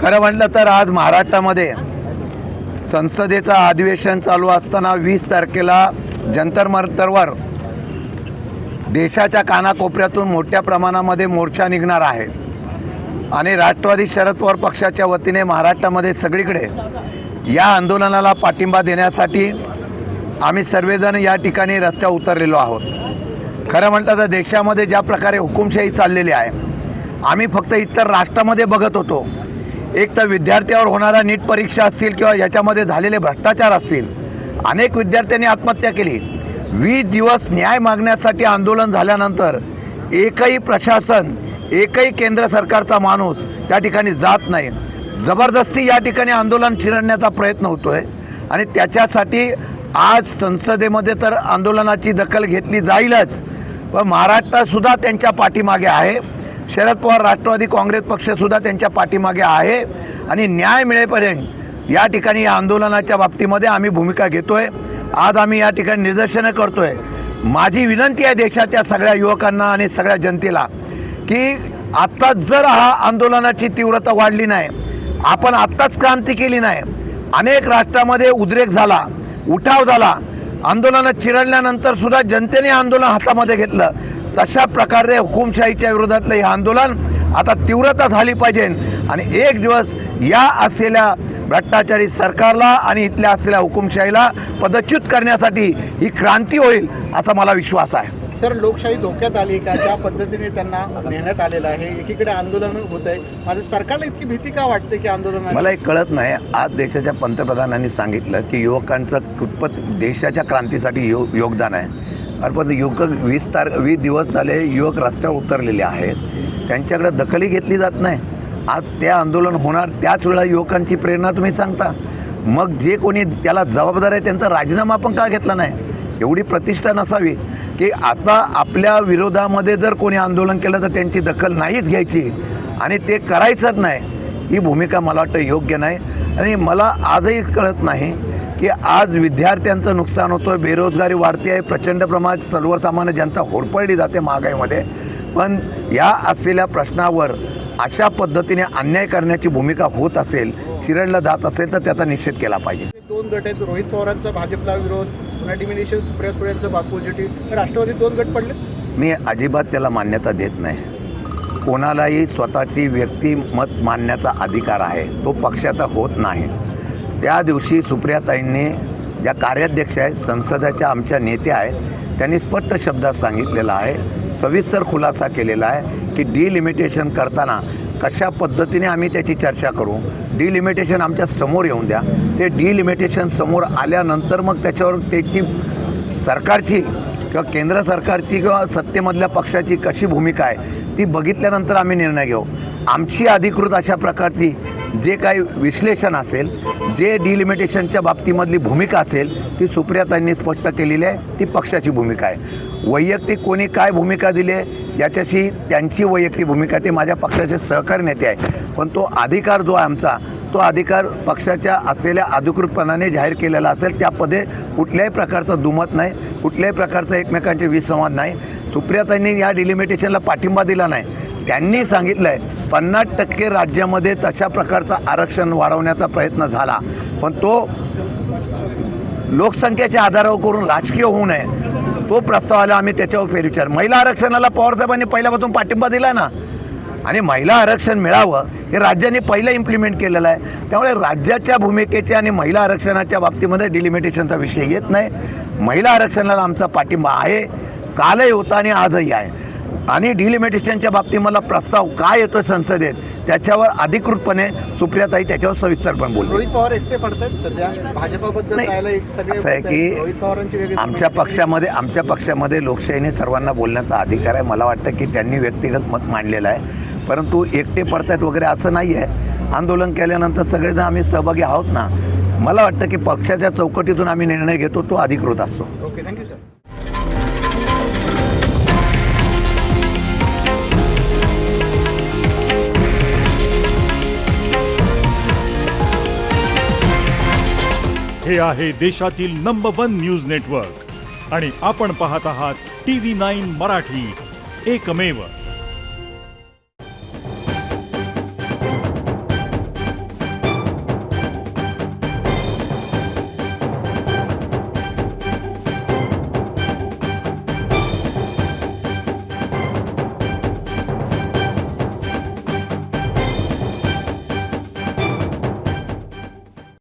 खरं म्हटलं तर आज महाराष्ट्रामध्ये संसदेचं अधिवेशन चालू असताना 20 तारखेला जंतर मंतरवर देशाच्या कानाकोपऱ्यातून मोठ्या प्रमाणामध्ये मोर्चा निघणार आहे आणि राष्ट्रवादी शरद पवार पक्षाच्या वतीने महाराष्ट्रामध्ये सगळीकडे या आंदोलनाला पाठिंबा देण्यासाठी आम्ही सर्वजण या ठिकाणी रस्त्यावर उतरलेलो आहोत। खरं म्हटलं तर देशामध्ये ज्या प्रकारे हुकुमशाही चाललेली आहे, आम्ही फक्त इतर राष्ट्रामध्ये बघत होतो। एक तर विद्यार्थ्यावर होणारा नीट परीक्षा असतील किंवा याच्यामध्ये झालेले भ्रष्टाचार असतील, अनेक विद्यार्थ्यांनी आत्महत्या केली। 20 दिवस न्याय मागण्यासाठी आंदोलन झाल्यानंतर एकही प्रशासन, एकही केंद्र सरकारचा माणूस त्या ठिकाणी जात नाही। जबरदस्ती या ठिकाणी आंदोलन चिरडण्याचा प्रयत्न होतोय आणि त्याच्यासाठी आज संसदेमध्ये तर आंदोलनाची दखल घेतली जाईलच, पण महाराष्ट्रातसुद्धा त्यांच्या पाठीमागे आहे। शरद पवार राष्ट्रवादी काँग्रेस पक्षसुद्धा त्यांच्या पाठीमागे आहे आणि न्याय मिळेपर्यंत या ठिकाणी या आंदोलनाच्या बाबतीमध्ये आम्ही भूमिका घेतोय। आज आम्ही या ठिकाणी निदर्शनं करतोय। माझी विनंती आहे देशाच्या सगळ्या युवकांना आणि सगळ्या जनतेला की आत्ताच जर हा आंदोलनाची तीव्रता वाढली नाही, आपण आत्ताच क्रांती केली नाही, अनेक राष्ट्रामध्ये उद्रेक झाला, उठाव झाला, आंदोलनं चिरडल्यानंतर सुद्धा जनतेने आंदोलन हातामध्ये घेतलं। तशा प्रकारे हुकुमशाहीच्या विरोधातलं हे आंदोलन आता तीव्रता झाली पाहिजे आणि एक दिवस या असलेल्या भ्रष्टाचारी सरकारला आणि इथल्या असलेल्या हुकुमशाहीला पदच्युत करण्यासाठी ही क्रांती होईल असा मला विश्वास आहे। सर, लोकशाही धोक्यात आली का? ज्या पद्धतीने त्यांना नेण्यात आलेलं आहे, एकीकडे आंदोलन होत आहे, माझ्या सरकारला इतकी भीती का वाटते की आंदोलन? मला एक कळत नाही। आज देशाच्या पंतप्रधानांनी सांगितलं की युवकांचं कितपत देशाच्या क्रांतीसाठी योगदान आहे। पण युवक 20 दिवस झाले युवक रस्त्यावर उतरलेले आहेत, त्यांच्याकडे दखलही घेतली जात नाही। आज ते आंदोलन होणार त्याच वेळेला युवकांची प्रेरणा तुम्ही सांगता, मग जे कोणी त्याला जबाबदार आहे त्यांचा राजीनामा पण का घेतला नाही? एवढी प्रतिष्ठा नसावी की आता आपल्या विरोधामध्ये जर कोणी आंदोलन केलं तर त्यांची दखल नाहीच घ्यायची आणि ते करायचंच नाही, ही भूमिका मला वाटतं योग्य नाही। आणि मला आजही कळत नाही की आज विद्यार्थ्यांचं नुकसान होतं, बेरोजगारी वाढते आहे, प्रचंड प्रमाणात सर्वसामान्य जनता होरपळली जाते महागाईमध्ये, पण या असलेल्या प्रश्नावर अशा पद्धतीने अन्याय करण्याची भूमिका होत असेल, चिरडला जात असेल तर त्याचा निषेध केला पाहिजे। 2 गट आहेत, रोहित पवारांचा भाजपला विरोध, पुन्हा डिमिनेशन, सुप्रिया सुळेंचं बापूजिटी, राष्ट्रवादी 2 गट पडले। मी अजिबात त्याला मान्यता देत नाही। कोणालाही स्वतःची व्यक्तिमत मांडण्याचा अधिकार आहे, तो पक्षाचा होत नाही। त्या दिवशी सुप्रियाताईंनी, ज्या कार्याध्यक्ष आहेत, संसदेच्या आमच्या नेत्या आहेत, त्यांनी स्पष्ट शब्दात सांगितलेलं आहे, सविस्तर खुलासा केलेला आहे की डिलिमिटेशन करताना कशा पद्धतीने आम्ही त्याची चर्चा करू। डिलिमिटेशन आमच्या समोर येऊन द्या, ते डिलिमिटेशन समोर आल्यानंतर मग त्याच्यावर त्याची सरकारची किंवा केंद्र सरकारची किंवा सत्तेमधल्या पक्षाची कशी भूमिका आहे ती बघितल्यानंतर आम्ही निर्णय घेऊ। आमची अधिकृत अशा प्रकारची जे काही विश्लेषण असेल, जे डिलिमिटेशनच्या बाबतीमधली भूमिका असेल ती सुप्रियाताईंनी स्पष्ट केलेली आहे, ती पक्षाची भूमिका आहे। वैयक्तिक कोणी काय भूमिका दिली आहे याच्याशी त्यांची वैयक्तिक भूमिका, ते माझ्या पक्षाचे सहकारी नेते आहे, पण तो अधिकार जो आहे आमचा, तो अधिकार पक्षाच्या असलेल्या अधिकृतपणाने जाहीर केलेला असेल, त्यामध्ये कुठल्याही प्रकारचं दुमत नाही, कुठल्याही प्रकारचा एकमेकांचे विसंवाद नाही। सुप्रियाताईंनी या डिलिमिटेशनला पाठिंबा दिला नाही, त्यांनी सांगितलं आहे 50% राज्यामध्ये तशा प्रकारचा आरक्षण वाढवण्याचा प्रयत्न झाला, पण तो लोकसंख्येच्या आधारावर करून राजकीय होऊ नये, तो प्रस्ताव आला, आम्ही त्याच्यावर फेरविचार। महिला आरक्षणाला पवारसाहेबांनी पहिल्यापासून पाठिंबा दिला ना, आणि महिला आरक्षण मिळावं हे राज्यांनी पहिलं इम्प्लिमेंट केलेलं आहे। त्यामुळे राज्याच्या भूमिकेच्या आणि महिला आरक्षणाच्या बाबतीमध्ये डिलिमिटेशनचा विषय येत नाही। महिला आरक्षणाला आमचा पाठिंबा आहे, कालही होता आणि आजही आहे। आणि डिलिमिटेशनच्या बाबतीत मला प्रस्ताव काय येतोय संसदेत त्याच्यावर अधिकृतपणे सुप्रियाताई त्याच्यावर सविस्तरपणे बोलले। रोहित पवार एकटे पडतात सध्या भाजपाबद्दल असं आहे की आमच्या पक्षामध्ये लोकशाहीने सर्वांना बोलण्याचा अधिकार आहे। मला वाटतं की त्यांनी व्यक्तिगत मत मांडलेलं आहे, परंतु एकटे पडतायत वगैरे असं नाही आहे। आंदोलन केल्यानंतर सगळेजण आम्ही सहभागी आहोत ना। मला वाटतं की पक्षाच्या चौकटीतून आम्ही निर्णय घेतो, तो अधिकृत असतो। Okay, thank you sir. हे आहे देशातील नंबर 1 न्यूज नेटवर्क आणि आपण पाहत आहात TV9 मराठी, एकमेव।